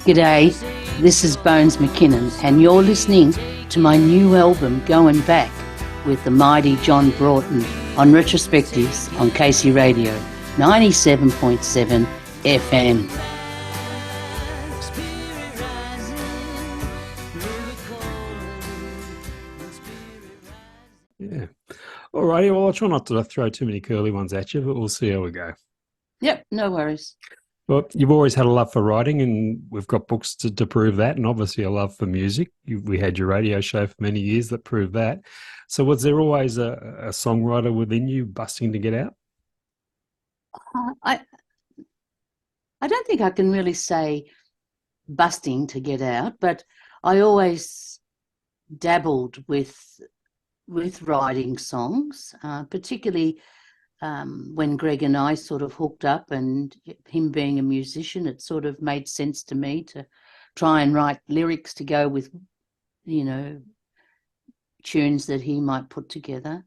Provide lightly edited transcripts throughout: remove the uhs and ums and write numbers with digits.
G'day, this is Bones Mackinnon, and you're listening to my new album, Goin Back, with the mighty John Broughton on Retrospectives on Casey Radio, 97.7 FM. Yeah. All righty. Well, I'll try not to throw too many curly ones at you, but we'll see how we go. Yep, no worries. Well, you've always had a love for writing, and we've got books to prove that, and obviously a love for music. We had your radio show for many years that proved that. So was there always a songwriter within you busting to get out? I don't think I can really say busting to get out, but I always dabbled with writing songs, particularly when Greg and I sort of hooked up, and him being a musician, it sort of made sense to me to try and write lyrics to go with, you know, tunes that he might put together.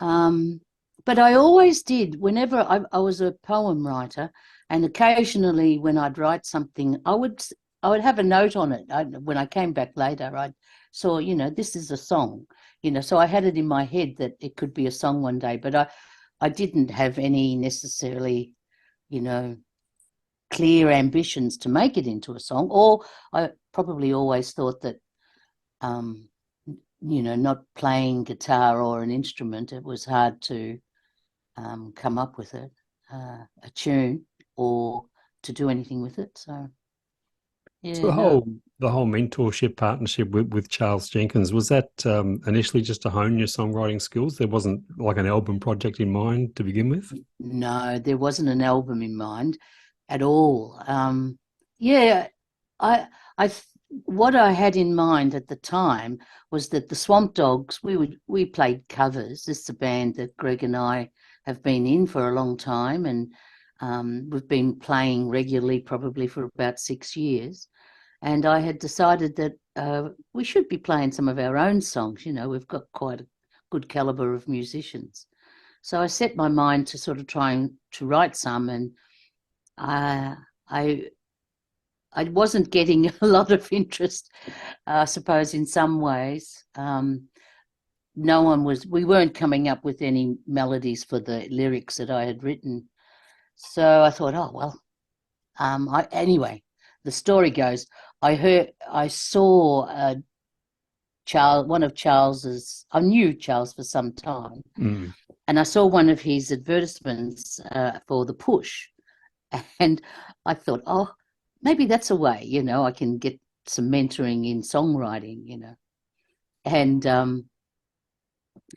But I always did, whenever I was a poem writer, and occasionally when I'd write something, I would have a note on it. When I came back later, I saw, you know, this is a song, you know, so I had it in my head that it could be a song one day, but I didn't have any necessarily, you know, clear ambitions to make it into a song. Or I probably always thought that, you know, not playing guitar or an instrument, it was hard to come up with it, a tune, or to do anything with it. So, yeah. So the whole mentorship partnership with Charles Jenkins, was that initially just to hone your songwriting skills? There wasn't like an album project in mind to begin with? No, there wasn't an album in mind at all. Yeah, what I had in mind at the time was that the Swamp Dogs, we played covers. This is a band that Greg and I have been in for a long time, and we've been playing regularly probably for about 6 years. And I had decided that we should be playing some of our own songs. You know, we've got quite a good caliber of musicians. So I set my mind to sort of trying to write some, and I wasn't getting a lot of interest, I suppose, in some ways. We weren't coming up with any melodies for the lyrics that I had written. So I thought, oh, well, anyway, the story goes, I saw one of Charles's, I knew Charles for some time, and I saw one of his advertisements for the Push, and I thought, oh, maybe that's a way, you know, I can get some mentoring in songwriting, you know. And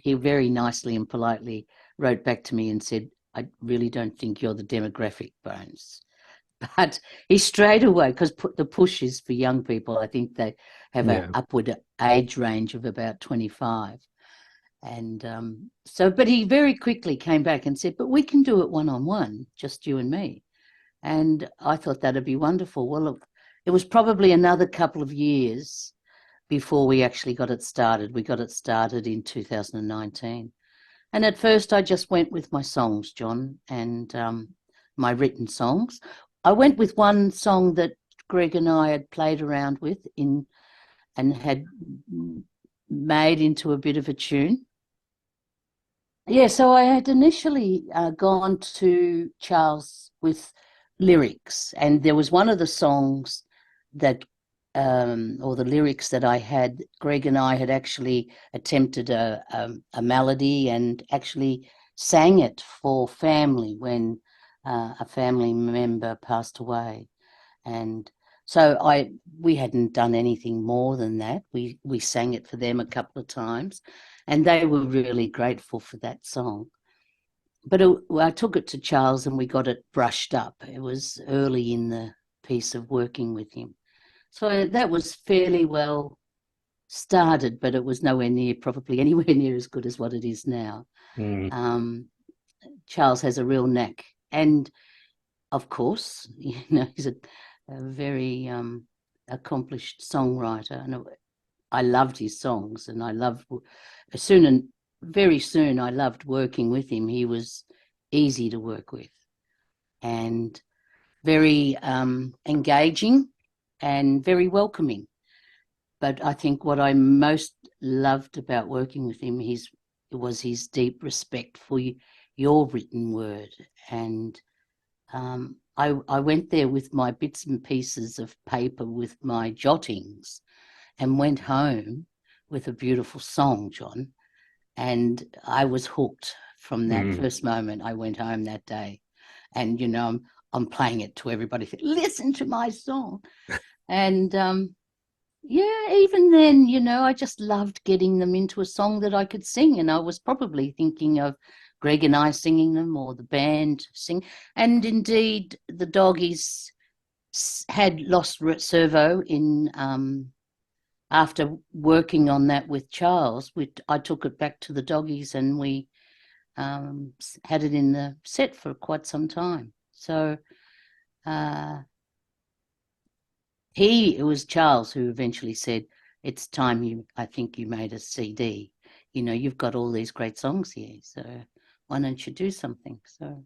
he very nicely and politely wrote back to me and said, I really don't think you're the demographic, Bones. But he straight away, because the Push is for young people, I think they have an upward age range of about 25. And but he very quickly came back and said, but we can do it one-on-one, just you and me. And I thought that'd be wonderful. Well, look, it was probably another couple of years before we actually got it started. We got it started in 2019. And at first I just went with my songs, John, and my written songs. I went with one song that Greg and I had played around with and had made into a bit of a tune. Yeah, so I had initially gone to Charles with lyrics, and there was one of the songs that or the lyrics that I had, Greg and I had actually attempted a melody and actually sang it for family when a family member passed away. And so we hadn't done anything more than that. We sang it for them a couple of times, and they were really grateful for that song. But I took it to Charles and we got it brushed up. It was early in the piece of working with him. So that was fairly well started, but it was probably anywhere near as good as what it is now. Charles has a real knack. And of course, you know, he's a very accomplished songwriter. And I loved his songs, and very soon I loved working with him. He was easy to work with and very engaging. and very welcoming. But I think what I most loved about working with him was his deep respect for your written word. And I went there with my bits and pieces of paper with my jottings and went home with a beautiful song, John. And I was hooked from that first moment. I went home that day, and I'm playing it to everybody. Listen to my song, and yeah, even then, I just loved getting them into a song that I could sing, and I was probably thinking of Greg and I singing them, or the band sing. And indeed, the Doggies had lost servo in after working on that with Charles. I took it back to the Doggies, and we had it in the set for quite some time. So it was Charles who eventually said, "It's time I think you made a CD. You've got all these great songs here, so why don't you do something?" So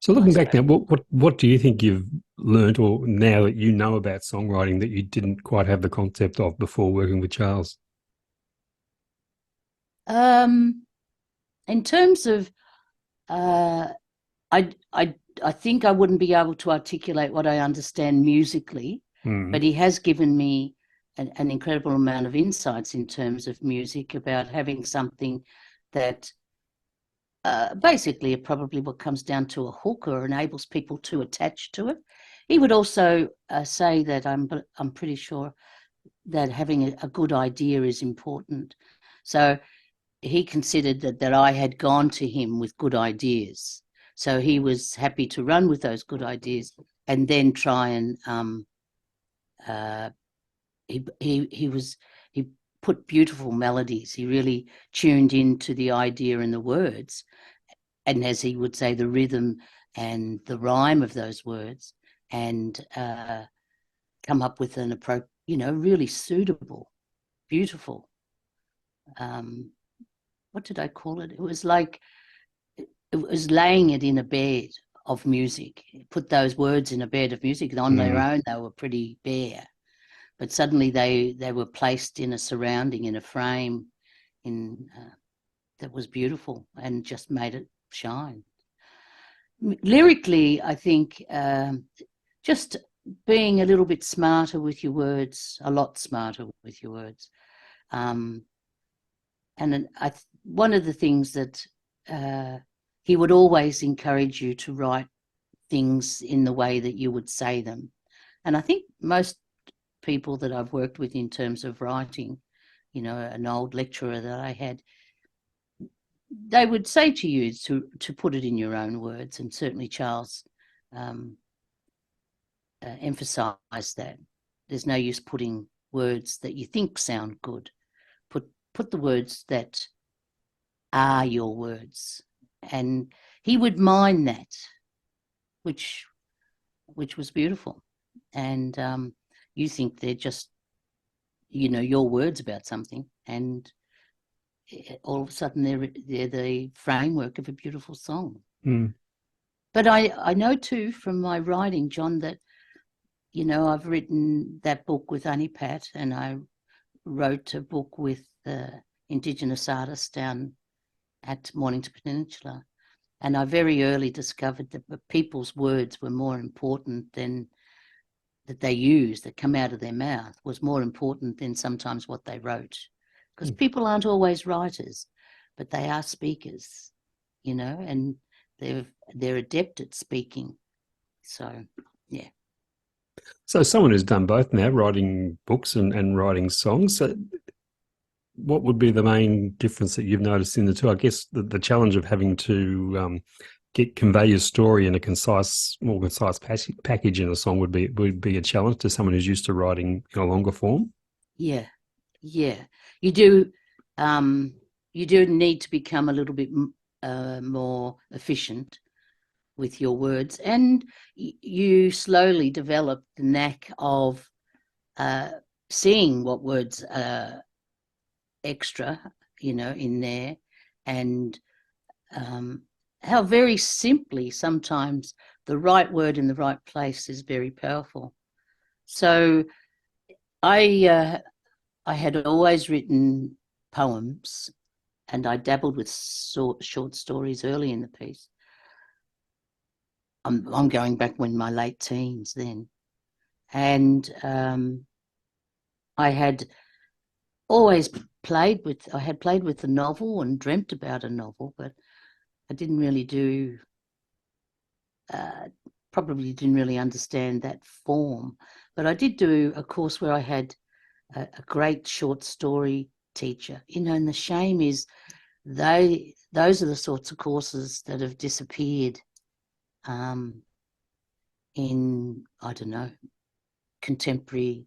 looking back now, what do you think you've learned, or now that you know about songwriting, that you didn't quite have the concept of before working with Charles? In terms of, I think I wouldn't be able to articulate what I understand musically, but he has given me an incredible amount of insights in terms of music, about having something that basically probably what comes down to a hook, or enables people to attach to it. He would also say that I'm pretty sure that having a good idea is important. So he considered that I had gone to him with good ideas. So he was happy to run with those good ideas and then try and he put beautiful melodies. He really tuned into the idea and the words, and as he would say, the rhythm and the rhyme of those words, and come up with an approach, really suitable, beautiful. What did I call it? It was like, it was laying it in a bed of music. Put those words in a bed of music, and on their own they were pretty bare, but suddenly they were placed in a surrounding, in a frame, that was beautiful and just made it shine. Lyrically, I think just being a little bit smarter with your words, a lot smarter with your words. And one of the things that he would always encourage you to write things in the way that you would say them. And I think most people that I've worked with in terms of writing, an old lecturer that I had, they would say to you to put it in your own words. And certainly Charles emphasised that. There's no use putting words that you think sound good. Put the words that are your words. And he would mine that, which was beautiful. And you think they're just, your words about something, and all of a sudden they're the framework of a beautiful song. But I know too from my writing, John, that I've written that book with Annie Pat, and I wrote a book with Indigenous artists down at Mornington Peninsula, and I very early discovered that people's words were more important than that they use, that come out of their mouth, was more important than sometimes what they wrote. Because people aren't always writers, but they are speakers, and they're adept at speaking. So, yeah. So someone who's done both now, writing books and writing songs, so what would be the main difference that you've noticed in the two? I guess the challenge of having to convey your story in a more concise package in a song would be a challenge to someone who's used to writing in a longer form. Yeah. You do need to become a little bit more efficient with your words, and you slowly develop the knack of seeing what words are extra, in there, and how very simply sometimes the right word in the right place is very powerful. So I had always written poems, and I dabbled with short stories early in the piece. I'm going back when my late teens then, and I had always played with the novel and dreamt about a novel, but I didn't really do. Probably didn't really understand that form, but I did do a course where I had a great short story teacher, and the shame is those are the sorts of courses that have disappeared in, I don't know, contemporary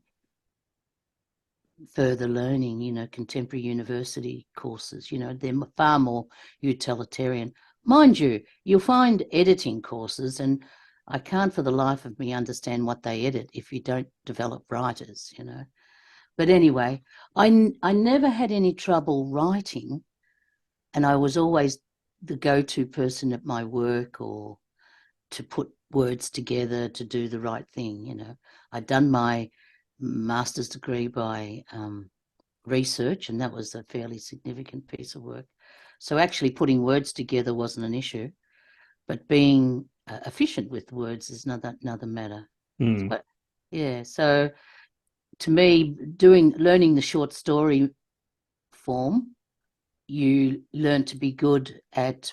further learning, contemporary university courses. They're far more utilitarian. Mind you, you'll find editing courses, and I can't for the life of me understand what they edit if you don't develop writers. But anyway, I never had any trouble writing, and I was always the go-to person at my work, or to put words together to do the right thing. I'd done my master's degree by research, and that was a fairly significant piece of work. So actually putting words together wasn't an issue, but being efficient with words is another matter. But yeah, so to me, learning the short story form, you learn to be good at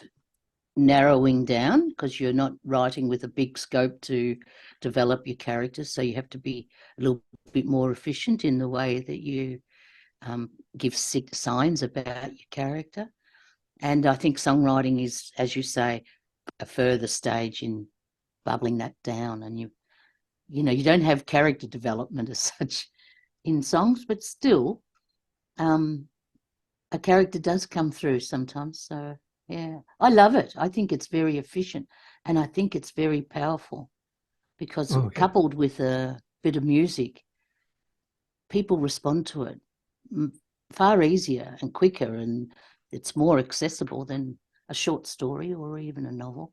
narrowing down, because you're not writing with a big scope to develop your characters. So you have to be a little bit more efficient in the way that you give signs about your character. And I think songwriting is, as you say, a further stage in bubbling that down. And you don't have character development as such in songs, but still a character does come through sometimes. So yeah, I love it. I think it's very efficient, and I think it's very powerful, because coupled with a bit of music, people respond to it far easier and quicker, and it's more accessible than a short story or even a novel.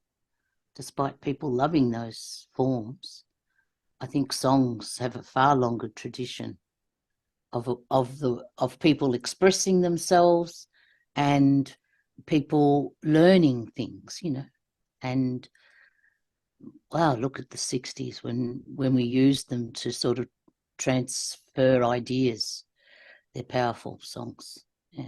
Despite people loving those forms, I think songs have a far longer tradition of people expressing themselves and people learning things, and wow, look at the 60s when we used them to sort of transfer ideas. They're powerful songs. Yeah.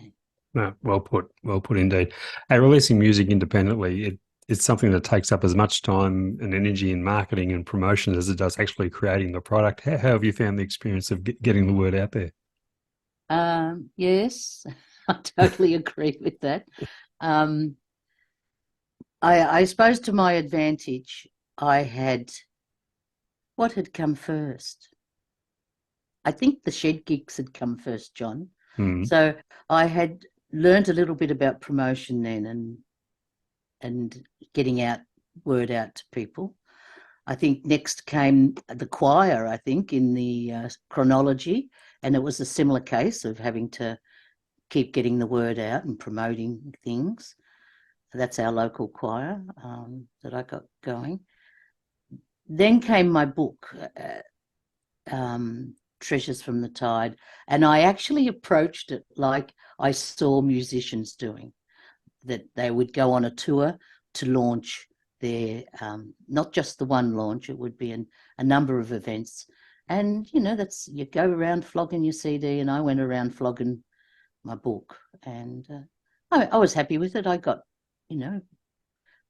No, well put indeed. Releasing music independently, it's something that takes up as much time and energy in marketing and promotion as it does actually creating the product. How have you found the experience of getting the word out there? Yes, I totally agree with that. I suppose to my advantage, what had come first? I think the shed gigs had come first, John. So I had learned a little bit about promotion then, and getting word out to people. I think next came the choir, I think, in the chronology, and it was a similar case of having to keep getting the word out and promoting things. That's our local choir that I got going. Then came my book, Treasures from the Tide, and I actually approached it like I saw musicians doing, that they would go on a tour to launch their, not just the one launch, it would be a number of events. And, you go around flogging your CD, and I went around flogging my book, and I was happy with it. I got,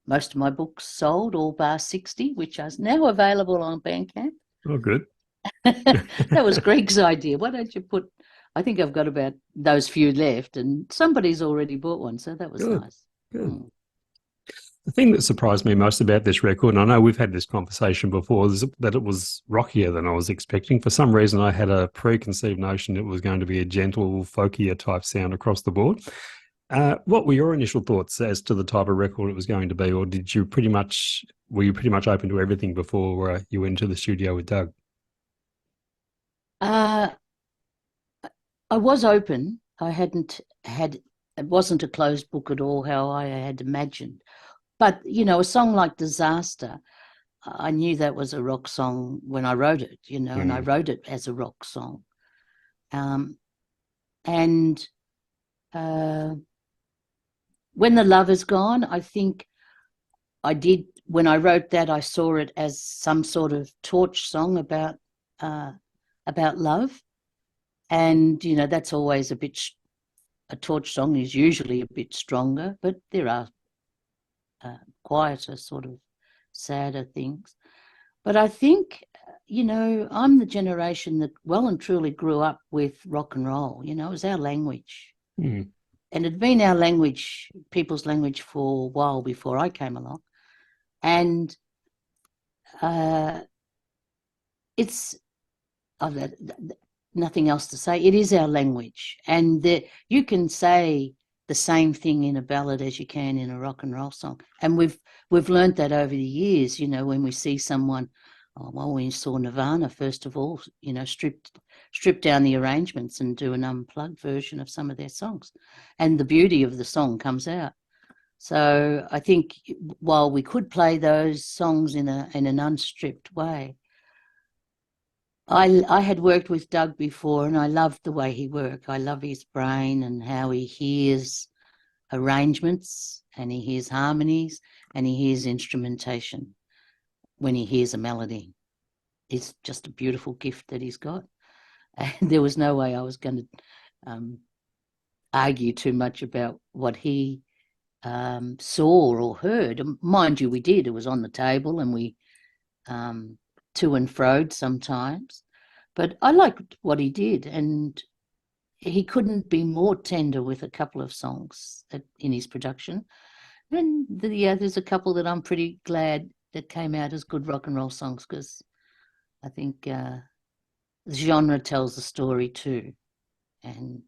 most of my books sold, all bar 60, which is now available on Bandcamp. Oh, good. That was Greg's idea. Why don't you I think I've got about those few left, and somebody's already bought one, so that was nice. Good. The thing that surprised me most about this record, and I know we've had this conversation before, is that it was rockier than I was expecting. For some reason, I had a preconceived notion it was going to be a gentle, folkier type sound across the board. What were your initial thoughts as to the type of record it was going to be, or were you pretty much open to everything before you went into the studio with Doug? I was open. It wasn't a closed book at all, how I had imagined. But, a song like Disaster, I knew that was a rock song when I wrote it, you know, and I wrote it as a rock song. And When the Love Is Gone, I think I did, when I wrote that, I saw it as some sort of torch song about love. And, you know, that's always a torch song is usually a bit stronger, but there are quieter, sort of sadder things. But I think, you know, I'm the generation that well and truly grew up with rock and roll. You know, it was our language. Mm. And it had been our language, people's language, for a while before I came along. And it's nothing else to say. It is our language. And you can say the same thing in a ballad as you can in a rock and roll song. And we've learned that over the years, you know, when we see someone, well, we saw Nirvana, first of all, you know, strip down the arrangements and do an unplugged version of some of their songs. And the beauty of the song comes out. So I think while we could play those songs in an unstripped way, I had worked with Doug before, and I loved the way he worked. I love his brain and how he hears arrangements, and he hears harmonies, and he hears instrumentation when he hears a melody. It's just a beautiful gift that he's got. And there was no way I was going to argue too much about what he saw or heard. Mind you, we did. It was on the table, and we to and froed sometimes. But I liked what he did, and he couldn't be more tender with a couple of songs in his production. And there's a couple that I'm pretty glad that came out as good rock and roll songs, because I think the genre tells the story too. And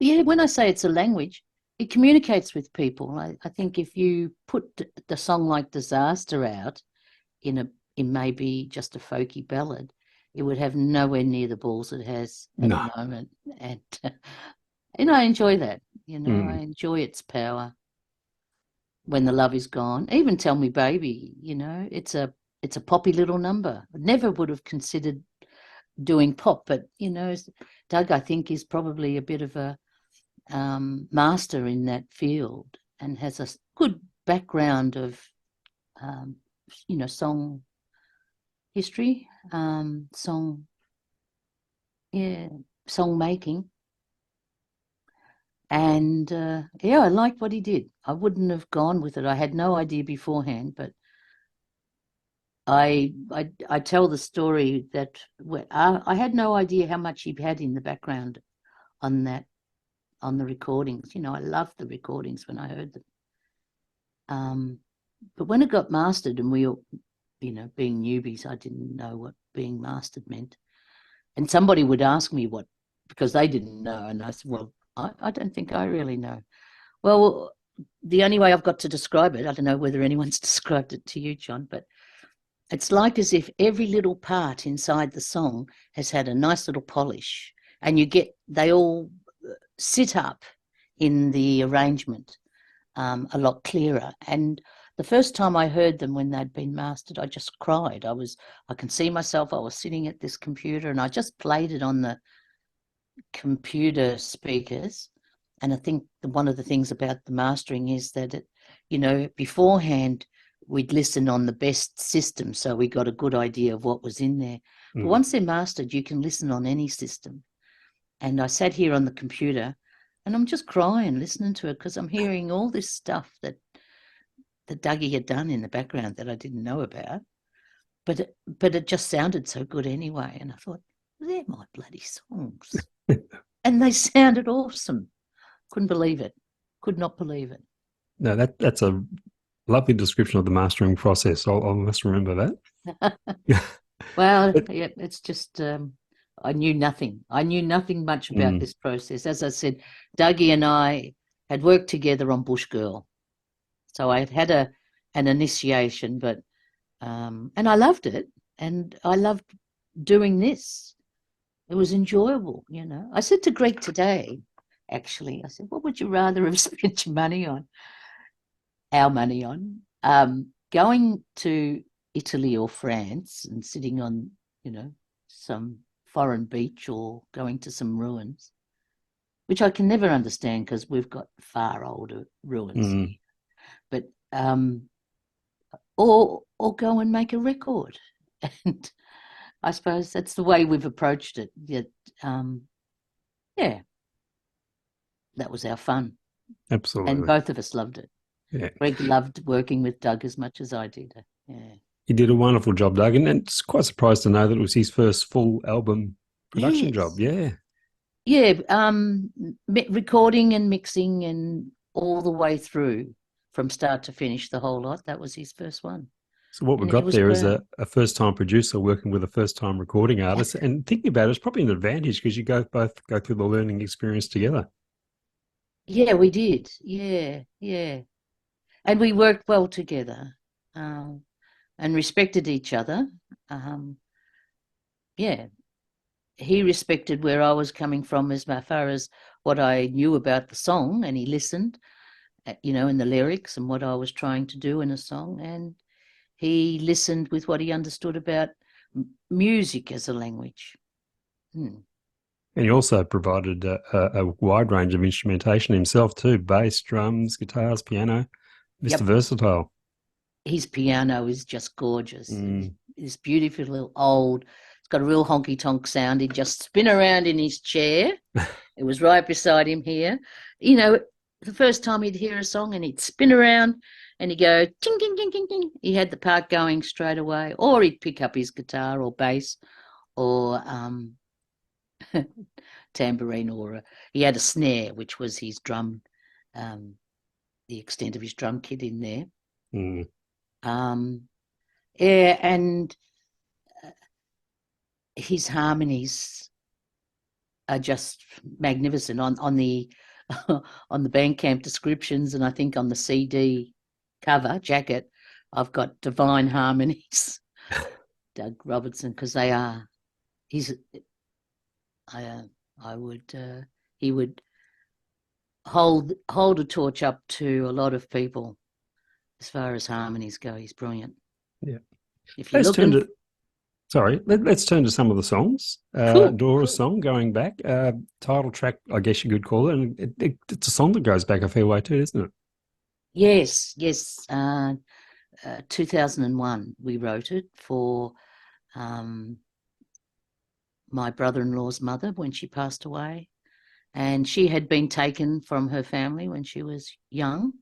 yeah, when I say it's a language, it communicates with people. I think if you put the song like Disaster out in maybe just a folky ballad, it would have nowhere near the balls it has at the moment. And I enjoy that, you know, I enjoy its power. When the Love Is Gone, even Tell Me Baby, you know, it's a poppy little number. I never would have considered doing pop, but, you know, Doug, I think, is probably a bit of a master in that field, and has a good background of, you know, song history, song making. And yeah, I liked what he did. I wouldn't have gone with it. I had no idea beforehand, but I tell the story that I had no idea how much he had in the background on the recordings. You know, I loved the recordings when I heard them. But when it got mastered, and we all, you know, being newbies, I didn't know what being mastered meant. And somebody would ask me what, because they didn't know. And I said, well, I don't think I really know. Well, the only way I've got to describe it, I don't know whether anyone's described it to you, John, but it's like as if every little part inside the song has had a nice little polish, and they all sit up in the arrangement a lot clearer. And the first time I heard them when they'd been mastered, I just cried. I can see myself, I was sitting at this computer, and I just played it on the computer speakers. And I think one of the things about the mastering is that it, you know, beforehand we'd listen on the best system, so we got a good idea of what was in there. But once they're mastered, you can listen on any system. And I sat here on the computer, and I'm just crying listening to it, because I'm hearing all this stuff that Dougie had done in the background that I didn't know about. But it just sounded so good anyway. And I thought, they're my bloody songs. And they sounded awesome. Couldn't believe it. Could not believe it. No, that's a lovely description of the mastering process. I must remember that. Well, yeah, it's just I knew nothing. I knew nothing much about this process. As I said, Dougie and I had worked together on Bush Girl, so I had an initiation. But and I loved it, and I loved doing this. It was enjoyable, you know. I said to Greg today, actually, I said, what would you rather have spent your money on? Our money on? going to Italy or France and sitting on, some foreign beach or going to some ruins, which I can never understand because we've got far older ruins here. But or go and make a record, and I suppose that's the way we've approached it. Yet, yeah, that was our fun. Absolutely. And both of us loved it. Yeah. Greg loved working with Doug as much as I did. Yeah. He did a wonderful job, Doug, and it's quite surprised to know that it was his first full album production job. Yeah. Yeah, recording and mixing and all the way through from start to finish, the whole lot. That was his first one. So what we've got there is a first-time producer working with a first-time recording artist. And thinking about it, it's probably an advantage because you both go through the learning experience together. Yeah, we did. Yeah. And we worked well together and respected each other. Yeah. He respected where I was coming from as far as what I knew about the song, and he listened, in the lyrics and what I was trying to do in a song. And he listened with what he understood about music as a language. And he also provided a wide range of instrumentation himself too: bass, drums, guitars, piano. Mr. Versatile. His piano is just gorgeous. It's beautiful, little old. It's got a real honky-tonk sound. He'd just spin around in his chair. It was right beside him here. The first time he'd hear a song and he'd spin around and he'd go ting, ting, ting, ting, ting. He had the part going straight away. Or he'd pick up his guitar or bass or tambourine, or he had a snare, which was his drum, the extent of his drum kit in there. And his harmonies are just magnificent on the on the Bandcamp descriptions, and I think on the CD cover jacket, I've got Divine Harmonies, Doug Robertson, because they are. He would hold a torch up to a lot of people as far as harmonies go. He's brilliant. Yeah. If you look, let's turn to some of the songs. Dora's song, Going Back, title track, I guess you could call it. And it's a song that goes back a fair way too, isn't it? Yes. 2001, we wrote it for my brother-in-law's mother when she passed away. And she had been taken from her family when she was young,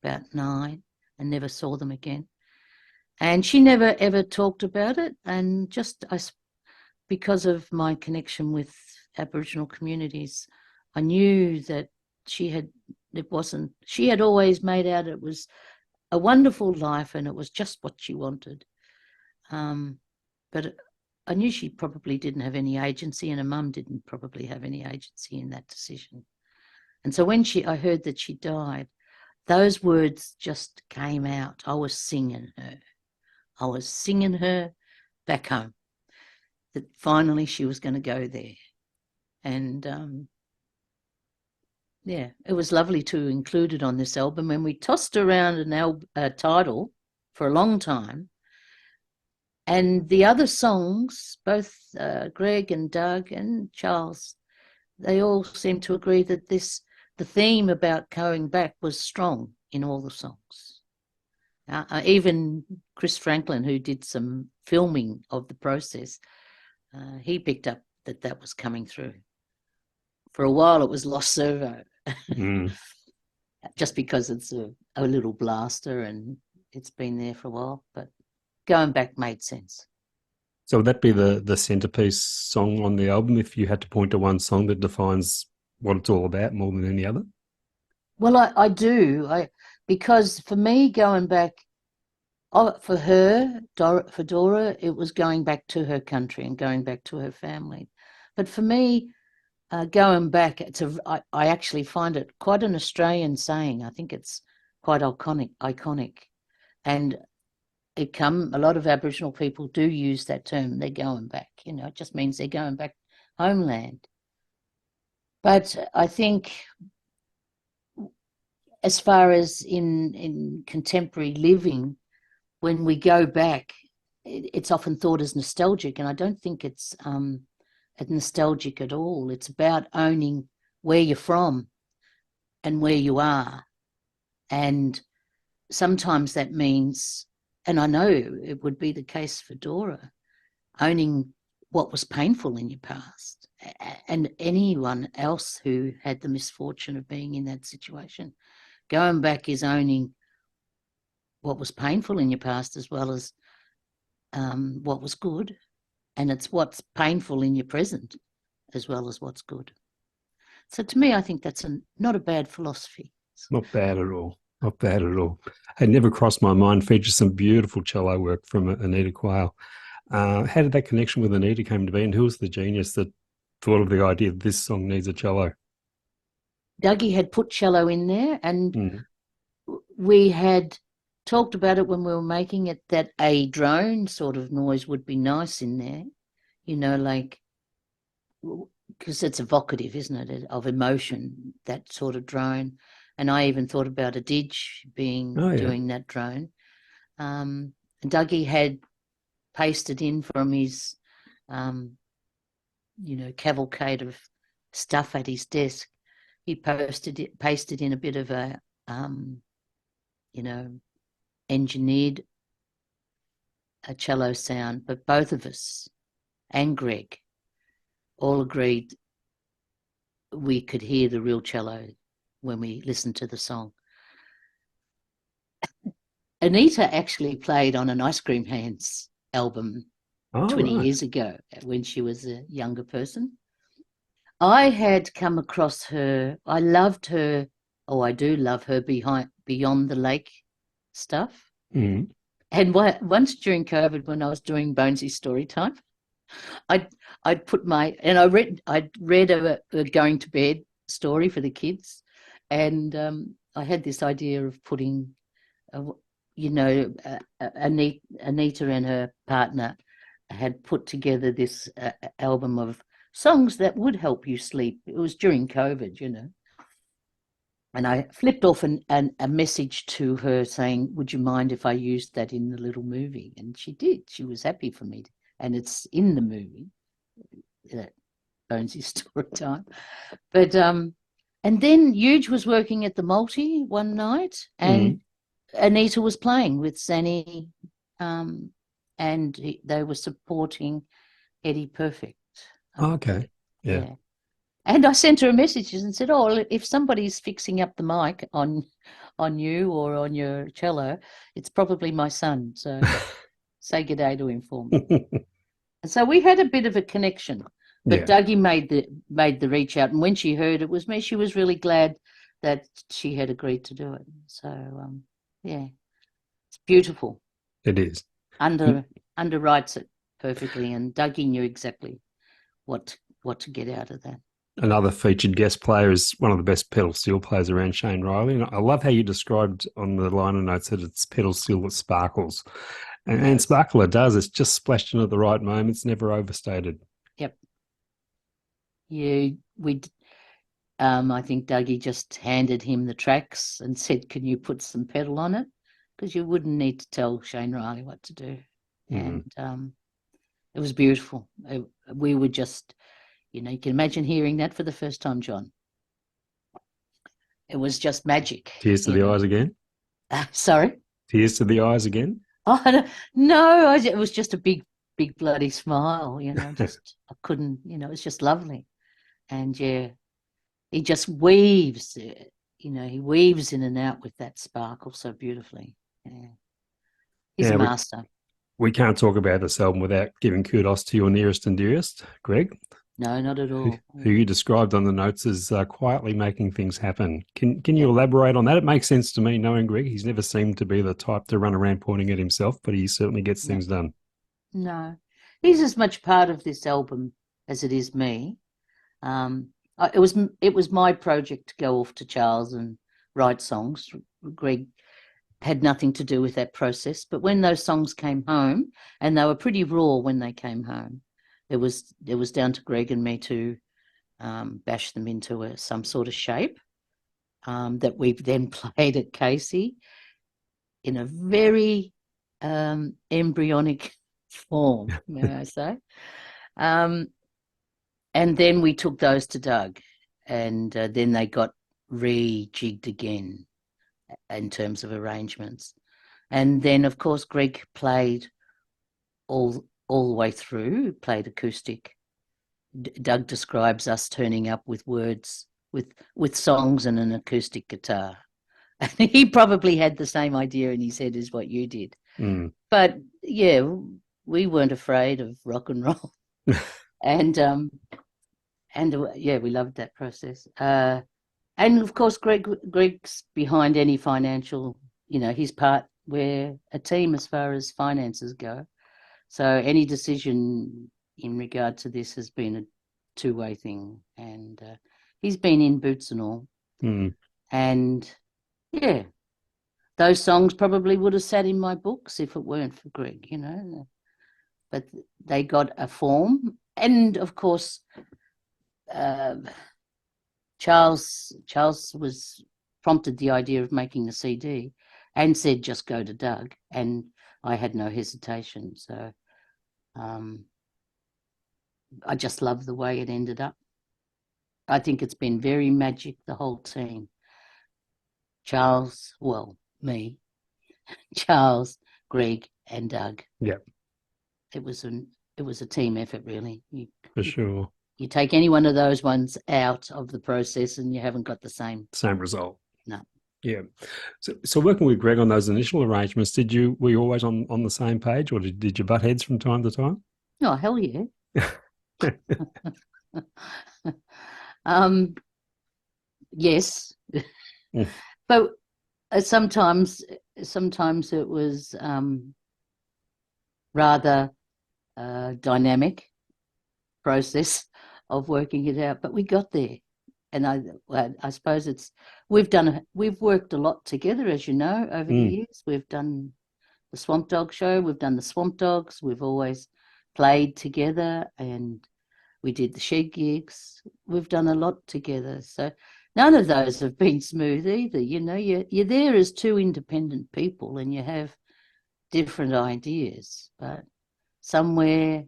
about 9, and never saw them again. And she never, ever talked about it. And just because of my connection with Aboriginal communities, I knew that she had always made out it was a wonderful life and it was just what she wanted. But I knew she probably didn't have any agency, and her mum didn't probably have any agency in that decision. And so when I heard that she died, those words just came out. I was singing her back home, that finally she was going to go there. And it was lovely to include it on this album. And we tossed around a title for a long time. And the other songs, both Greg and Doug and Charles, they all seemed to agree that the theme about going back was strong in all the songs. Even Chris Franklin, who did some filming of the process, he picked up that was coming through. For a while, it was Lost Servo, just because it's a little blaster and it's been there for a while, but Going Back made sense. So would that be the centerpiece song on the album if you had to point to one song that defines what it's all about more than any other? Well, I do. Because for me, Going Back, for her, for Dora, it was going back to her country and going back to her family. But for me, Going Back, I actually find it quite an Australian saying. I think it's quite iconic. And a lot of Aboriginal people do use that term. They're going back. It just means they're going back homeland. But I think as far as in contemporary living, when we go back, it's often thought as nostalgic, and I don't think it's nostalgic at all. It's about owning where you're from and where you are. And sometimes that means, and I know it would be the case for Dora, owning what was painful in your past, and anyone else who had the misfortune of being in that situation. Going back is owning what was painful in your past as well as what was good. And it's what's painful in your present as well as what's good. So to me, I think that's not a bad philosophy. Not bad at all. Not bad at all. It never crossed my mind. Features some beautiful cello work from Anita Quayle. How did that connection with Anita came to be, and who was the genius that thought of the idea that this song needs a cello? Dougie had put cello in there, and we had talked about it when we were making it, that a drone sort of noise would be nice in there, you know, like, because it's evocative, isn't it, of emotion, that sort of drone. And I even thought about a didge doing that drone. And Dougie had pasted in from his, cavalcade of stuff at his desk. He pasted in a bit of a, engineered a cello sound, but both of us and Greg all agreed we could hear the real cello when we listened to the song. Anita actually played on an Ice Cream Hands album 20 years ago when she was a younger person. I had come across her. I loved her. Oh, I do love her Beyond the Lake stuff. Mm. And once during COVID, when I was doing Bonesy's story time, I'd put I'd read a going to bed story for the kids, and I had this idea of putting, Anita and her partner had put together this album of songs that would help you sleep. It was during COVID, And I flipped off a message to her saying, would you mind if I used that in the little movie? And she did. She was happy for me. And it's in the movie, Bonesy's story time. But, and then Huge was working at the Multi one night, and Anita was playing with Zanny, and they were supporting Eddie Perfect. Okay. Yeah. And I sent her a message and said, oh, if somebody's fixing up the mic on you or on your cello, it's probably my son. So say good day to him for me. And so we had a bit of a connection. But Dougie made the reach out. And when she heard it was me, she was really glad that she had agreed to do it. So, it's beautiful. It is. Underwrites it perfectly. And Dougie knew exactly what to get out of that. Another featured guest player is one of the best pedal steel players around, Shane Riley. And I love how you described on the liner notes that it's pedal steel that sparkles. And sparkle it does. It's just splashed in at the right moments, never overstated. Yep. Yeah, I think Dougie just handed him the tracks and said, can you put some pedal on it? Because you wouldn't need to tell Shane Riley what to do. And it was beautiful. We were just... you can imagine hearing that for the first time, John. It was just magic. Tears to the eyes again? Sorry? Tears to the eyes again? Oh, no, it was just a big bloody smile, just, I couldn't, it's just lovely. And he just weaves, he weaves in and out with that sparkle so beautifully. Yeah. He's a master. We can't talk about this album without giving kudos to your nearest and dearest, Greg. No, not at all. Who you described on the notes as quietly making things happen. Can you elaborate on that? It makes sense to me, knowing Greg. He's never seemed to be the type to run around pointing at himself, but he certainly gets things done. No, he's as much part of this album as it is me. It was my project to go off to Charles and write songs. Greg had nothing to do with that process. But when those songs came home, and they were pretty raw when they came home, it was down to Greg and me to bash them into some sort of shape. that we've then played at Casey in a very embryonic form, may I say. And then we took those to Doug, and then they got rejigged again in terms of arrangements. And then, of course, Greg played all the way through, played acoustic. Doug describes us turning up with words, with songs and an acoustic guitar. And he probably had the same idea in his head as what you did. But yeah, we weren't afraid of rock and roll. And yeah, we loved that process. And of course, Greg's behind any financial, his part. We're a team as far as finances go. So any decision in regard to this has been a two-way thing. And he's been in boots and all. And yeah, those songs probably would have sat in my books if it weren't for Greg, But they got a form. And of course, Charles was prompted the idea of making a CD and said, just go to Doug. And I had no hesitation. So I just love the way it ended up. I think it's been very magic, the whole team. Charles, well, me, Charles, Greg, and Doug. Yeah. It was a team effort, really. For sure. You take any one of those ones out of the process and you haven't got the same result. No. Yeah. So working with Greg on those initial arrangements, were you always on the same page, or did you butt heads from time to time? Oh, hell yeah. Yes. But sometimes it was rather dynamic process of working it out, but we got there. And I suppose we've worked a lot together, as you know, over the years. We've done the Swamp Dog show, we've done the Swamp Dogs, we've always played together, and we did the shed gigs. We've done a lot together. So none of those have been smooth either. You're there as two independent people and you have different ideas, but somewhere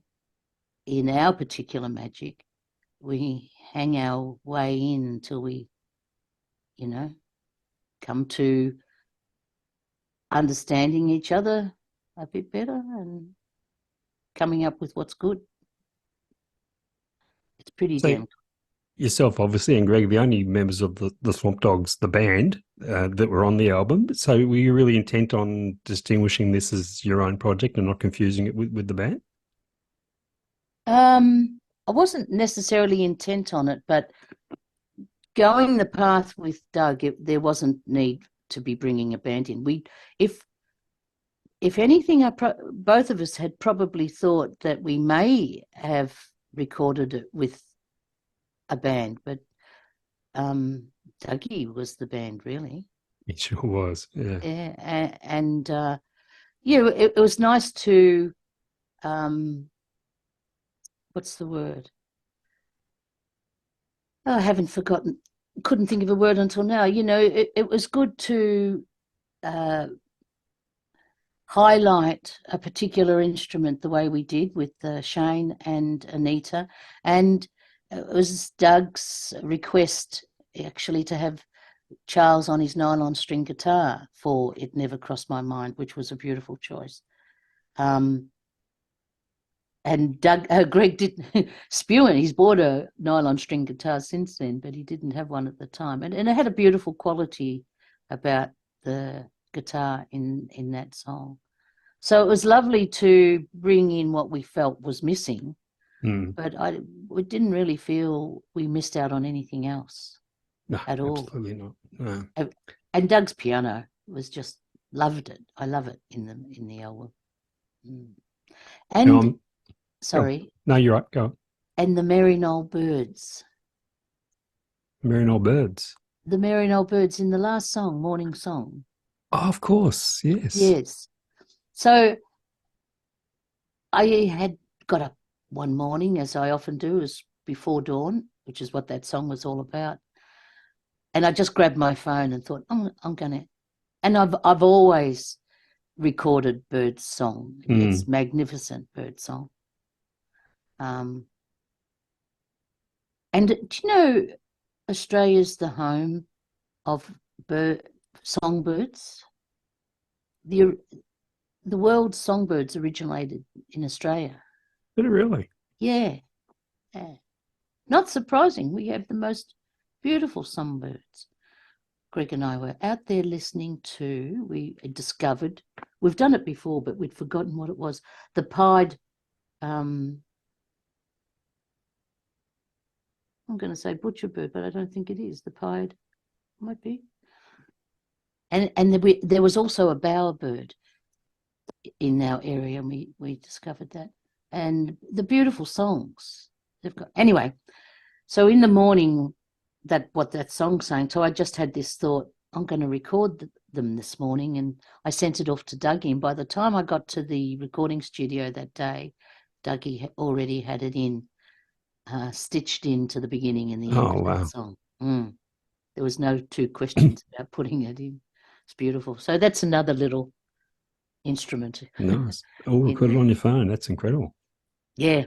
in our particular magic, we hang our way in until we, come to understanding each other a bit better and coming up with what's good. It's pretty damn. Yourself, obviously, and Greg, the only members of the Swamp Dogs, the band, that were on the album. So were you really intent on distinguishing this as your own project and not confusing it with the band? I wasn't necessarily intent on it, but going the path with Doug, there wasn't need to be bringing a band in. If anything, both of us had probably thought that we may have recorded it with a band, but Dougie was the band, really. It sure was, yeah. Yeah, and it was nice to, what's the word? Oh, I haven't forgotten. Couldn't think of a word until now. It was good to highlight a particular instrument the way we did with Shane and Anita. And it was Doug's request, actually, to have Charles on his nylon string guitar for It Never Crossed My Mind, which was a beautiful choice. And Greg didn't spew it. He's bought a nylon string guitar since then, but he didn't have one at the time. And it had a beautiful quality about the guitar in that song. So it was lovely to bring in what we felt was missing, but we didn't really feel we missed out on anything else at all. Absolutely not. No. And Doug's piano was just loved it. I love it in the album. And sorry. No, you're right. Go on. And the Merry Knoll Birds. Merry Knoll Birds. The Merry Knoll Birds in the last song, Morning Song. Oh, of course, yes. Yes. So I had got up one morning, as I often do, as before dawn, which is what that song was all about. And I just grabbed my phone and thought, I'm going to, and I've always recorded bird song. It's magnificent bird song. And do you know Australia's the home of songbirds? The world's songbirds originated in Australia. Did it really? Yeah. Not surprising. We have the most beautiful songbirds. Greg and I were out there listening to, we discovered, we've done it before, but we'd forgotten what it was. The pied, I'm going to say butcherbird, but I don't think it is. The pied might be. And there was also a bowerbird in our area, and we discovered that. And the beautiful songs they've got. Anyway, so in the morning, what that song's saying, so I just had this thought, I'm going to record them this morning, and I sent it off to Dougie, and by the time I got to the recording studio that day, Dougie already had it stitched into the beginning and the end of that song. There was no two questions about putting it in. It's beautiful. So that's another little instrument. Nice. Oh, record it on your phone. That's incredible. Yeah.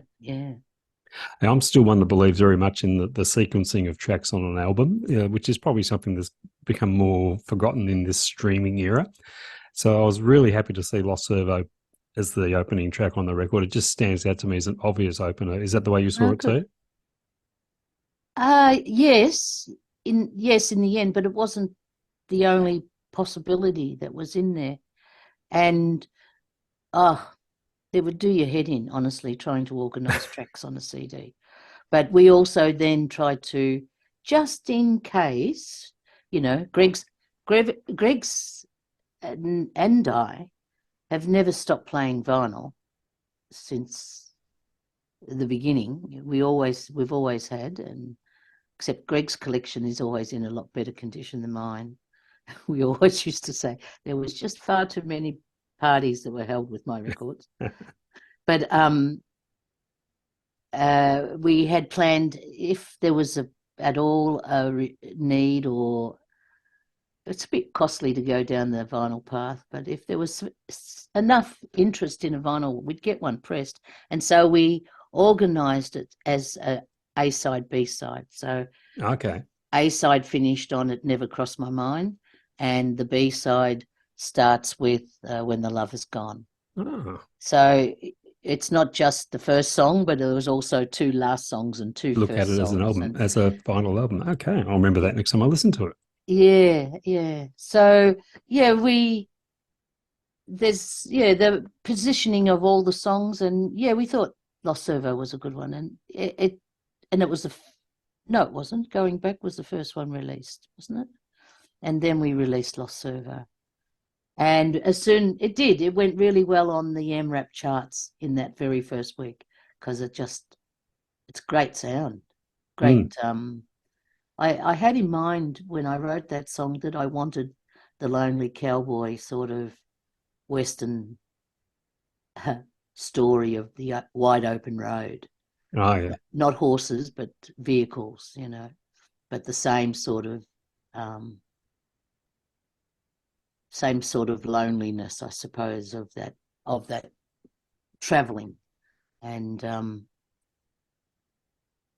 I'm still one that believes very much in the sequencing of tracks on an album, which is probably something that's become more forgotten in this streaming era. So I was really happy to see Lost Servo as the opening track on the record. It just stands out to me as an obvious opener. Is that the way you saw it too? Yes, in the end, but it wasn't the only possibility that was in there. And they would do your head in, honestly, trying to organise tracks on a CD. But we also then tried to, just in case, Greg's and I have never stopped playing vinyl since the beginning. We've always had, and except Greg's collection is always in a lot better condition than mine. We always used to say there was just far too many parties that were held with my records. But we had planned, if there was at all a need, or it's a bit costly to go down the vinyl path, but if there was enough interest in a vinyl, we'd get one pressed. And so we organised it as A side, B side. So A side finished on It Never Crossed My Mind, and the B side starts with When the Love Is Gone. So it's not just the first song, but there was also two last songs and two Look first at it as songs. an album, as a final album. Okay, I'll remember that next time I listen to it. Yeah. So there's the positioning of all the songs, and we thought Lost Servo was a good one, and it was no, it wasn't. Going Back was the first one released, wasn't it? And then we released Lost Servo. And it went really well on the MRAP charts in that very first week, because it's great sound. Great. I had in mind when I wrote that song that I wanted the lonely cowboy sort of Western story of the wide open road. Oh, yeah. Not horses, but vehicles, but the same sort of loneliness, I suppose, of that traveling, and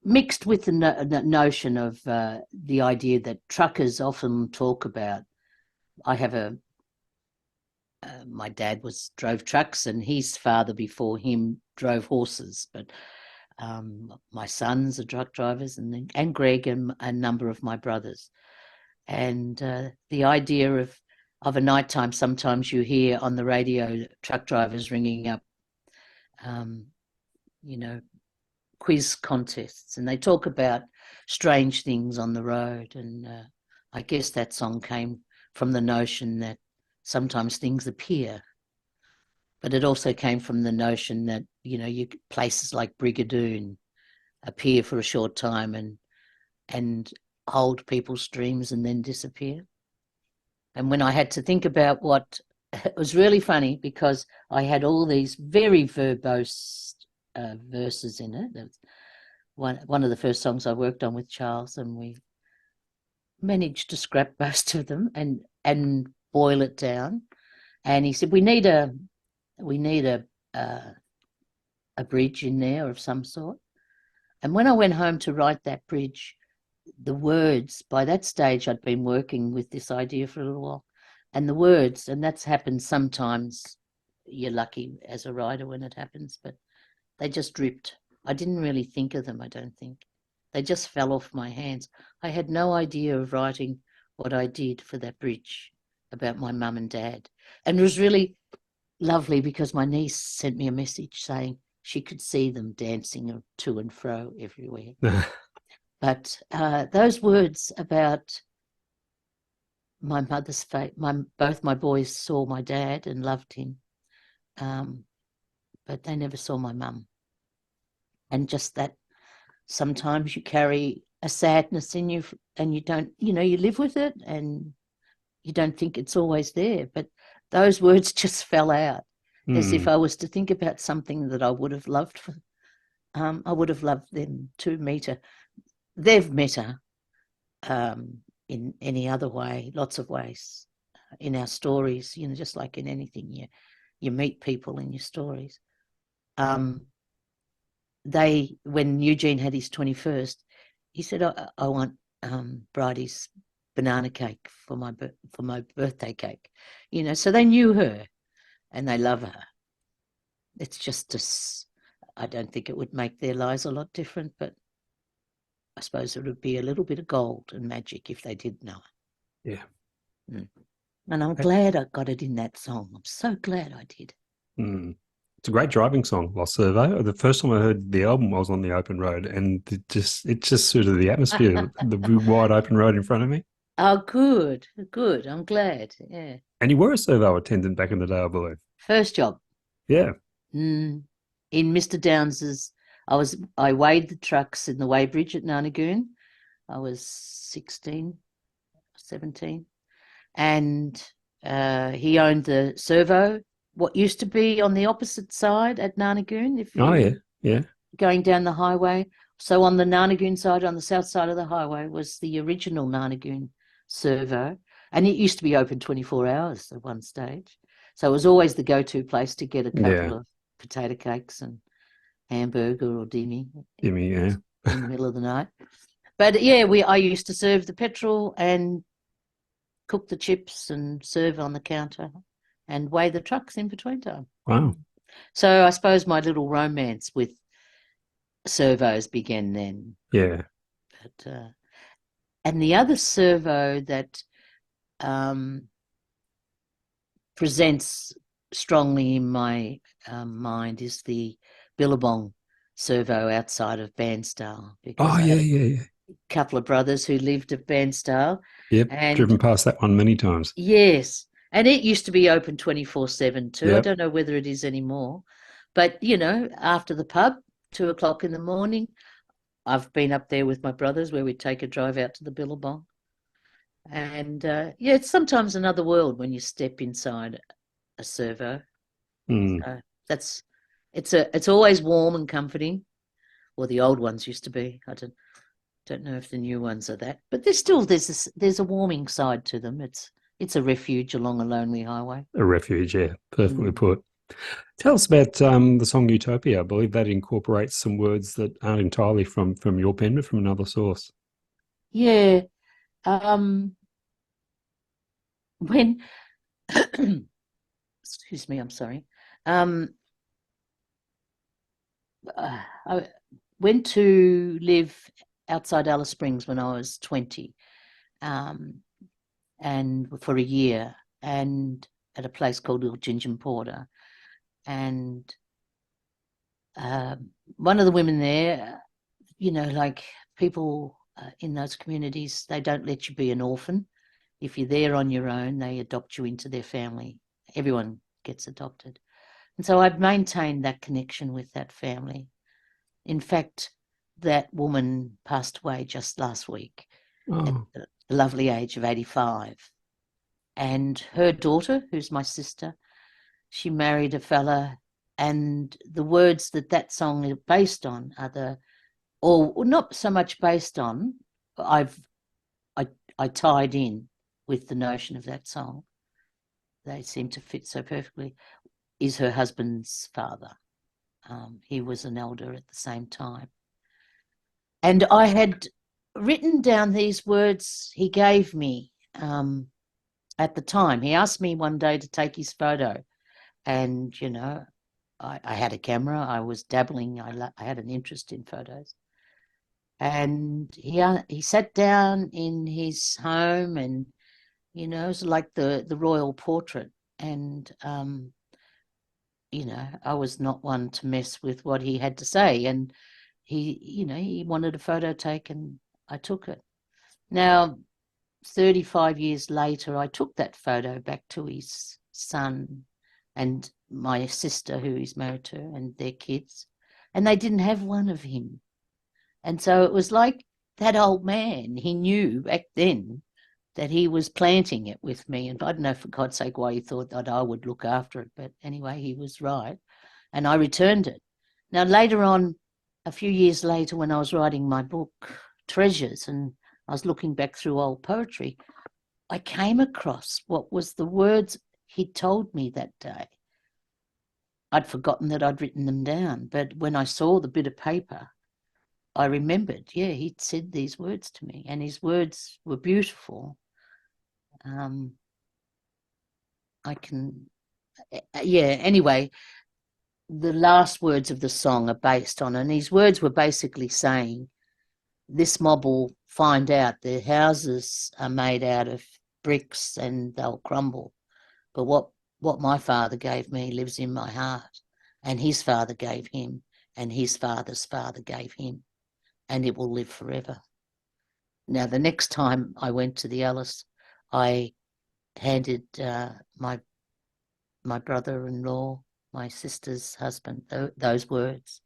mixed with the notion of the idea that truckers often talk about. I have my dad drove trucks, and his father before him drove horses, but my sons are truck drivers, and Greg and a number of my brothers, and the idea of a nighttime, sometimes you hear on the radio truck drivers ringing up, quiz contests, and they talk about strange things on the road. And I guess that song came from the notion that sometimes things appear, but it also came from the notion that, places like Brigadoon appear for a short time and hold people's dreams and then disappear. And when I had to think about it was really funny, because I had all these very verbose verses in it. One of the first songs I worked on with Charles, and managed to scrap most of them and boil it down. And he said, we need a bridge in there of some sort. And when I went home to write that bridge, the words, by that stage I'd been working with this idea for a little while, and the words, and that's happened sometimes, you're lucky as a writer when it happens, but they just dripped. I didn't really think of them, I don't think. They just fell off my hands. I had no idea of writing what I did for that bridge about my mum and dad. And it was really lovely because my niece sent me a message saying she could see them dancing to and fro everywhere. But those words about my mother's fate, both my boys saw my dad and loved him, but they never saw my mum. And just that sometimes you carry a sadness in you and you don't, you live with it and you don't think it's always there. But those words just fell out as if I was to think about something that I would have loved for. I would have loved them to meet her. They've met her in any other way, lots of ways in our stories, just like in anything, you meet people in your stories. When Eugene had his 21st, he said, I want Bridie's banana cake for my birthday cake, so they knew her and they love her. It's just I don't think it would make their lives a lot different, but I suppose it would be a little bit of gold and magic if they did know it. Yeah. And I'm glad I got it in that song. I'm so glad I did. It's a great driving song, Lost Servo. The first time I heard the album, I was on the open road, and it just suited the atmosphere, the wide open road in front of me. Oh, good. I'm glad. Yeah. And you were a servo attendant back in the day, I believe. First job. Yeah. In Mr. Downes's, I weighed the trucks in the weighbridge at Nanagoon. I was 16, 17. And he owned the servo, what used to be on the opposite side at Nanagoon. Yeah. Going down the highway. So on the Nanagoon side, on the south side of the highway, was the original Nanagoon servo. And it used to be open 24 hours at one stage. So it was always the go-to place to get a couple of potato cakes and hamburger or dimmy. Dimmy, yeah. In the middle of the night. But yeah, I used to serve the petrol and cook the chips and serve on the counter and weigh the trucks in between time. Wow. So I suppose my little romance with servos began then. Yeah. But and the other servo that presents strongly in my mind is the Billabong servo outside of Bairnsdale. Because I had a couple of brothers who lived at Bairnsdale. Yep, driven past that one many times. Yes, and it used to be open 24/7 too. Yep. I don't know whether it is anymore. But, after the pub, 2:00 in the morning, I've been up there with my brothers where we take a drive out to the Billabong. And, it's sometimes another world when you step inside a servo. So it's always warm and comforting. Or the old ones used to be. I don't know if the new ones are that, but there's a warming side to them. It's a refuge along a lonely highway. A refuge, yeah, perfectly put. Tell us about the song Utopia. I believe that incorporates some words that aren't entirely from your pen, but from another source. Yeah. When excuse me, I'm sorry. I went to live outside Alice Springs when I was 20, and for a year, and at a place called Little Ginger Porter. And one of the women there, like people in those communities, they don't let you be an orphan. If you're there on your own, they adopt you into their family. Everyone gets adopted. And so I've maintained that connection with that family. In fact, that woman passed away just last week at the lovely age of 85. And her daughter, who's my sister, she married a fella, and the words that song is based on are or not so much based on, I I tied in with the notion of that song. They seem to fit so perfectly, is her husband's father. He was an elder at the same time. And I had written down these words he gave me at the time. He asked me one day to take his photo. And, you know, I had a camera. I was dabbling. I had an interest in photos. And he sat down in his home, and, you know, it was like the royal portrait. And, you know, I was not one to mess with what he had to say. And he wanted a photo taken. I took it. Now, 35 years later, I took that photo back to his son and my sister, who he's married to, and their kids, and they didn't have one of him. And so it was like that old man, he knew back then that he was planting it with me. And I don't know, for God's sake, why he thought that I would look after it. But anyway, he was right. And I returned it. Now, later on, a few years later, when I was writing my book, Treasures, and I was looking back through old poetry, I came across what was the words he told me that day. I'd forgotten that I'd written them down, but when I saw the bit of paper, I remembered, yeah, he'd said these words to me, and his words were beautiful. Anyway, the last words of the song are based on, and his words were basically saying, this mob will find out their houses are made out of bricks and they'll crumble. But what my father gave me lives in my heart, and his father gave him, and his father's father gave him, and it will live forever. Now, the next time I went to the Alice, I handed my brother-in-law, my sister's husband, those words,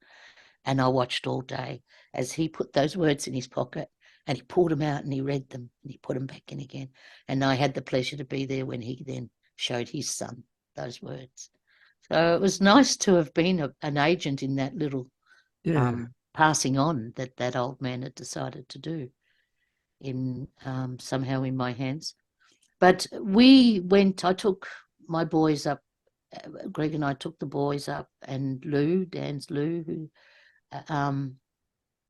and I watched all day as he put those words in his pocket, and he pulled them out and he read them and he put them back in again. And I had the pleasure to be there when he then showed his son those words. So it was nice to have been an agent in that little passing on that old man had decided to do in somehow in my hands. But I took my boys up, Greg and I took the boys up, and Dan's Lou, who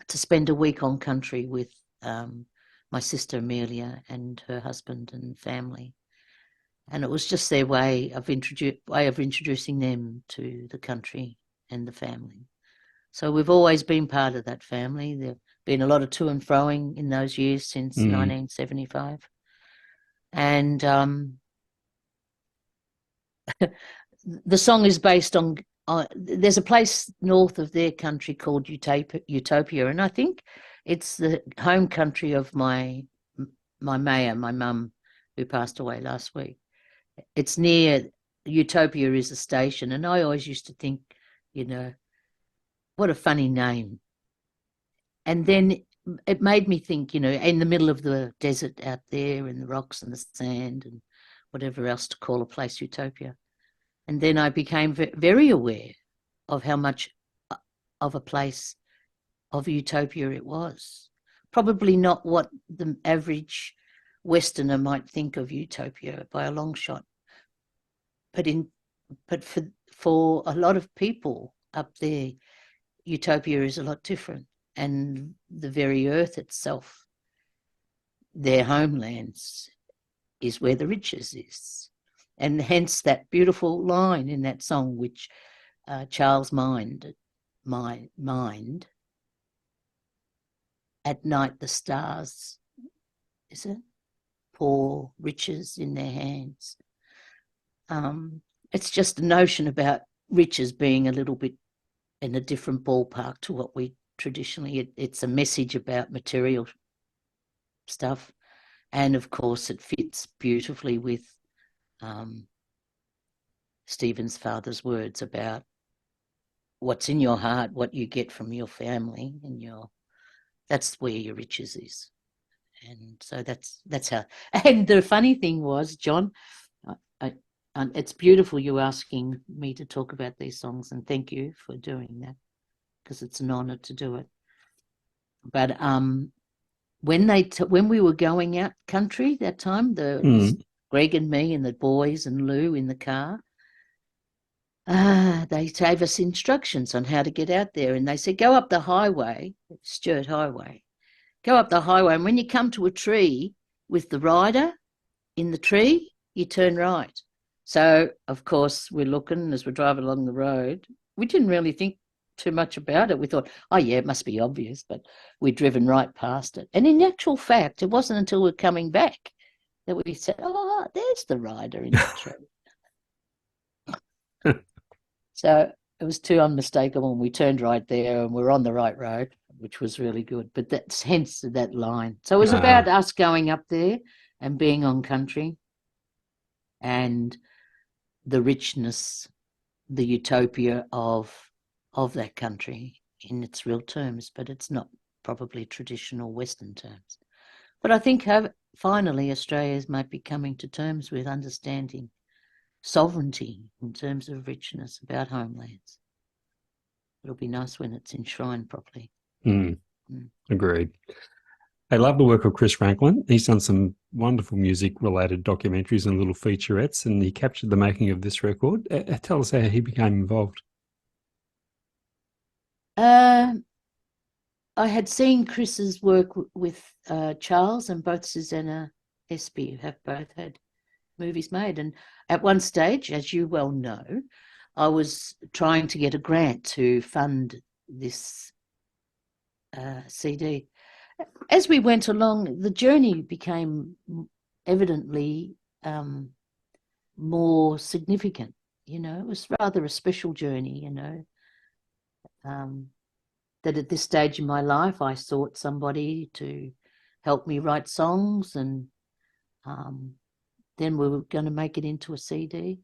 to spend a week on country with my sister Amelia and her husband and family. And it was just their way of introducing them to the country and the family. So we've always been part of that family. There've been a lot of to and froing in those years since 1975. And the song is based on, there's a place north of their country called Utopia, and I think it's the home country of my mayor, my mum, who passed away last week. It's near, Utopia is a station, and I always used to think, you know, what a funny name. And then it made me think, you know, in the middle of the desert out there, and the rocks and the sand and whatever else to call a place Utopia. And then I became very aware of how much of a place of utopia it was. Probably not what the average Westerner might think of utopia by a long shot. But for a lot of people up there, utopia is a lot different. And the very earth itself, their homelands, is where the riches is. And hence that beautiful line in that song, which Charles mined, at night the stars, is it? Pour riches in their hands. It's just a notion about riches being a little bit in a different ballpark to what we traditionally, it's a message about material stuff. And of course it fits beautifully with Stephen's father's words about what's in your heart, what you get from your family, and that's where your riches is. And so that's how. And the funny thing was, John, it's beautiful you asking me to talk about these songs, and thank you for doing that, because it's an honor to do it. But when we were going out country that time, it was Greg and me and the boys and Lou in the car. They gave us instructions on how to get out there, and they said, go up the highway, Sturt Highway. Go up the highway, and when you come to a tree with the rider in the tree, you turn right. So, of course, we're looking as we're driving along the road. We didn't really think too much about it. We thought, oh, yeah, it must be obvious, but we'd driven right past it. And in actual fact, it wasn't until we were coming back that we said, oh, there's the rider in the tree. So it was too unmistakable, and we turned right there and we're on the right road, which was really good. But that's hence that line. So it was about us going up there and being on country and the richness, the utopia of that country in its real terms, but it's not probably traditional Western terms. But I think finally Australia might be coming to terms with understanding sovereignty in terms of richness about homelands. It'll be nice when it's enshrined properly. Agreed. I love the work of Chris Franklin. He's done some wonderful music-related documentaries and little featurettes, and he captured the making of this record. Tell us how he became involved. I had seen Chris's work with Charles, and both Susanna Espy have both had movies made. And at one stage, as you well know, I was trying to get a grant to fund this CD. As we went along, the journey became evidently more significant. You know, it was rather a special journey, you know, that at this stage in my life, I sought somebody to help me write songs, and then we were going to make it into a CD.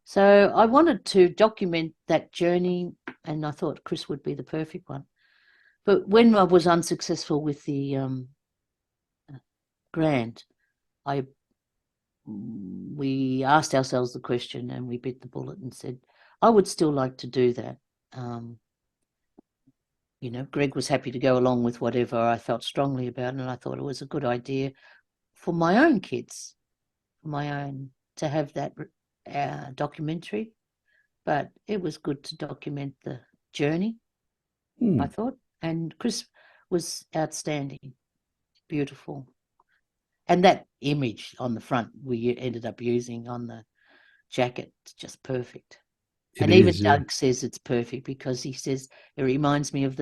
So I wanted to document that journey, and I thought Chris would be the perfect one. But when I was unsuccessful with the grant, we asked ourselves the question, and we bit the bullet and said, I would still like to do that. You know, Greg was happy to go along with whatever I felt strongly about, and I thought it was a good idea for my own kids, to have that documentary. But it was good to document the journey, I thought. And Chris was outstanding, beautiful. And that image on the front we ended up using on the jacket is just perfect. Even Doug says it's perfect, because he says it reminds me of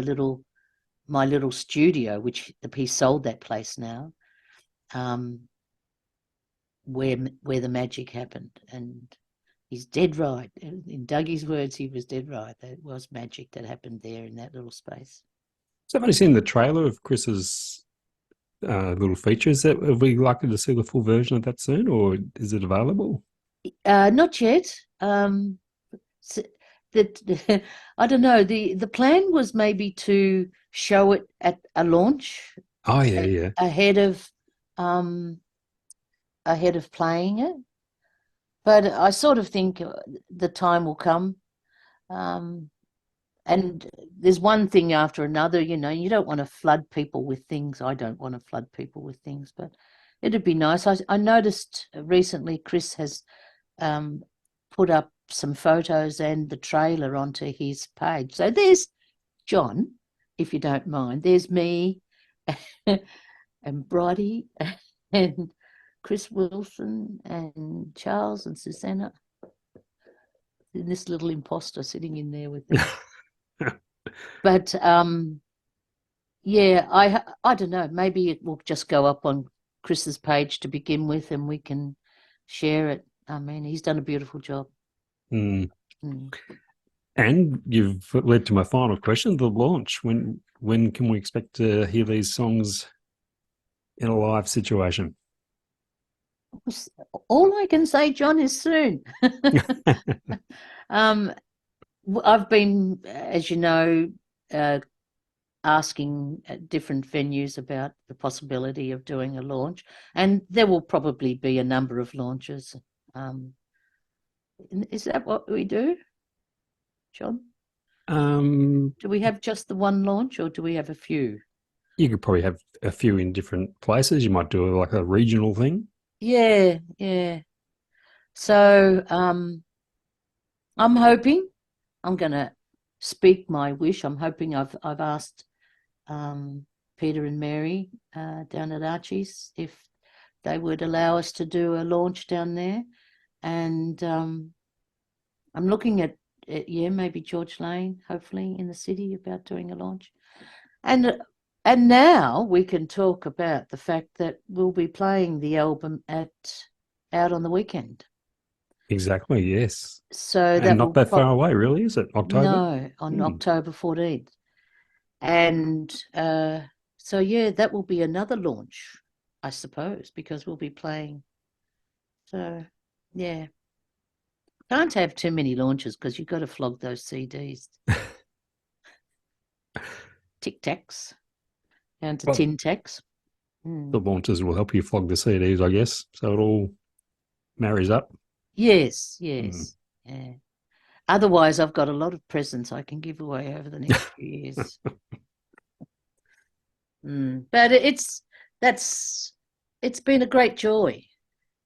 my little studio, which he sold that place now, where the magic happened. And he's dead right. In Dougie's words, he was dead right. There was magic that happened there in that little space. Somebody seen the trailer of Chris's little features? Are we likely to see the full version of that soon, or is it available? Not yet. I don't know. The plan was maybe to show it at a launch. Oh yeah. Ahead of playing it, but I sort of think the time will come. And there's one thing after another, you know, you don't want to flood people with things. I don't want to flood people with things, but it'd be nice. I noticed recently Chris has put up some photos and the trailer onto his page. So there's John, if you don't mind. There's me and Brodie and Chris Wilson and Charles and Susanna. And this little imposter sitting in there with them. But yeah, I don't know. Maybe it will just go up on Chris's page to begin with, and we can share it. I mean, he's done a beautiful job. And you've led to my final question: the launch. When can we expect to hear these songs in a live situation? All I can say, John, is soon. I've been, as you know, asking different venues about the possibility of doing a launch, and there will probably be a number of launches. Is that what we do, John? Do we have just the one launch, or do we have a few? You could probably have a few in different places. You might do like a regional thing. Yeah, yeah. So I'm hoping I'm going to speak my wish. I'm hoping I've asked Peter and Mary down at Archie's if they would allow us to do a launch down there. And I'm looking at maybe George Lane, hopefully in the city, about doing a launch. And now we can talk about the fact that we'll be playing the album out on the weekend. Exactly, yes. So And that not will that far away, really, is it? October? no, on October 14th. And so yeah, that will be another launch, I suppose, because we'll be playing. So yeah. Can't have too many launches because you've got to flog those CDs. Tic Tacs down to Well, tin tacks. the launches will help you flog the CDs, I guess. So it all marries up. Yes, Mm. yes. Yeah. Otherwise, I've got a lot of presents I can give away over the next few years. But it's been a great joy,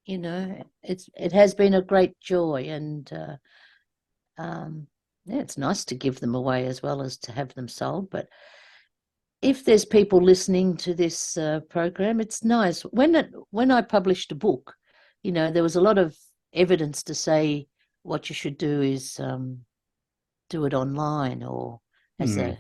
you know. It has been a great joy, and yeah, it's nice to give them away as well as to have them sold. But if there's people listening to this program, it's nice. When I published a book, you know, there was a lot of evidence to say what you should do is do it online or as a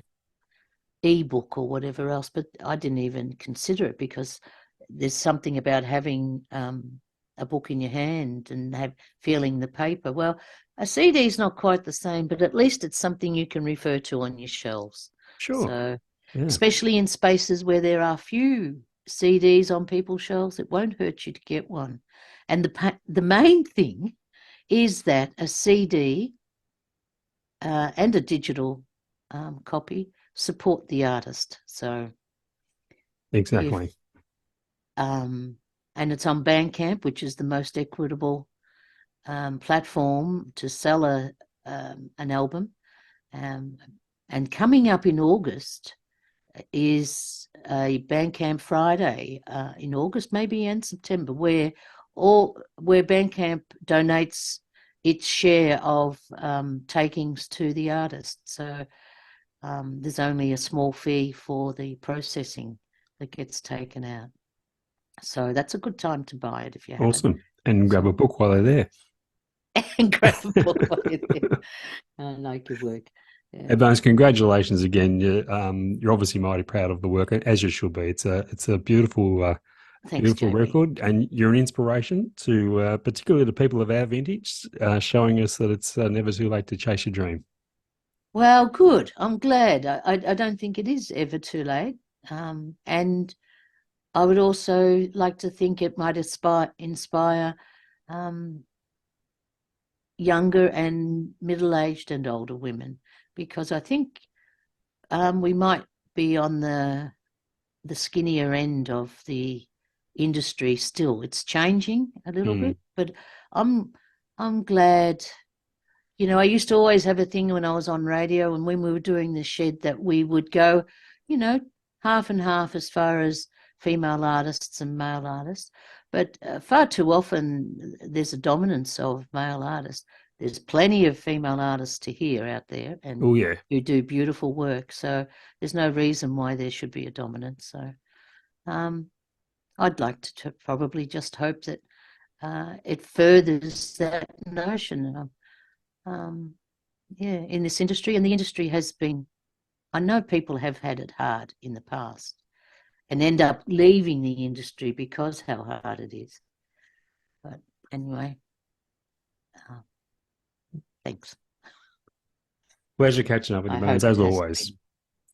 ebook or whatever else. But I didn't even consider it because there's something about having a book in your hand and feeling the paper. Well, a CD is not quite the same, but at least it's something you can refer to on your shelves. Sure. So, yeah. Especially in spaces where there are few CDs on people's shelves, it won't hurt you to get one. And the main thing is that a CD and a digital copy support the artist. So Exactly. and it's on Bandcamp, which is the most equitable platform to sell an album. And coming up in August is a Bandcamp Friday in August, maybe, and September, where Bandcamp donates its share of takings to the artist. So there's only a small fee for the processing that gets taken out. So that's a good time to buy it if you haven't. Awesome. And grab a book while they're there. And grab a book while you're there. I like your work. Yeah. Bones, congratulations again. You're obviously mighty proud of the work, as you should be. It's a beautiful, Thanks, beautiful JB. record, and you're an inspiration to particularly the people of our vintage, showing us that it's never too late to chase your dream. Well, good. I'm glad. I don't think it is ever too late. And I would also like to think it might inspire younger and middle-aged and older women, because I think we might be on the skinnier end of the industry still. It's changing a little bit, but I'm glad. You know, I used to always have a thing when I was on radio and when we were doing the shed that we would go, you know, half and half as far as female artists and male artists. But far too often there's a dominance of male artists. There's plenty of female artists to hear out there and who do beautiful work. So there's no reason why there should be a dominance. So I'd like to probably just hope that it furthers that notion. In this industry, and the industry has been, I know people have had it hard in the past and end up leaving the industry because how hard it is. But anyway, thanks. Pleasure catching up with you, Bones, as always.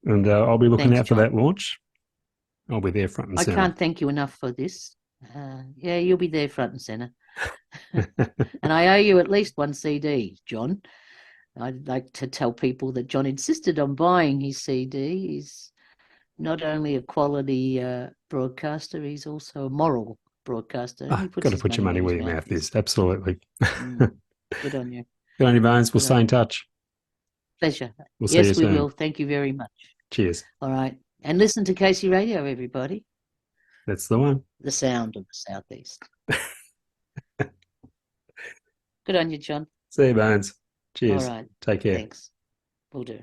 And I'll be looking out for that launch. I'll be there front and center. I can't thank you enough for this. You'll be there front and center. And I owe you at least one CD, John. I'd like to tell people that John insisted on buying his CD. He's not only a quality broadcaster, he's also a moral broadcaster. Got to put your money where your mouth is. Absolutely. Good on you. Good on you, Bones. We'll stay in touch. Pleasure. We'll see you soon. We will. Thank you very much. Cheers. All right. And listen to Casey Radio, everybody. That's the one. The sound of the Southeast. Good on you, John. See you, Bones. Cheers. All right. Take care. Thanks. Will do.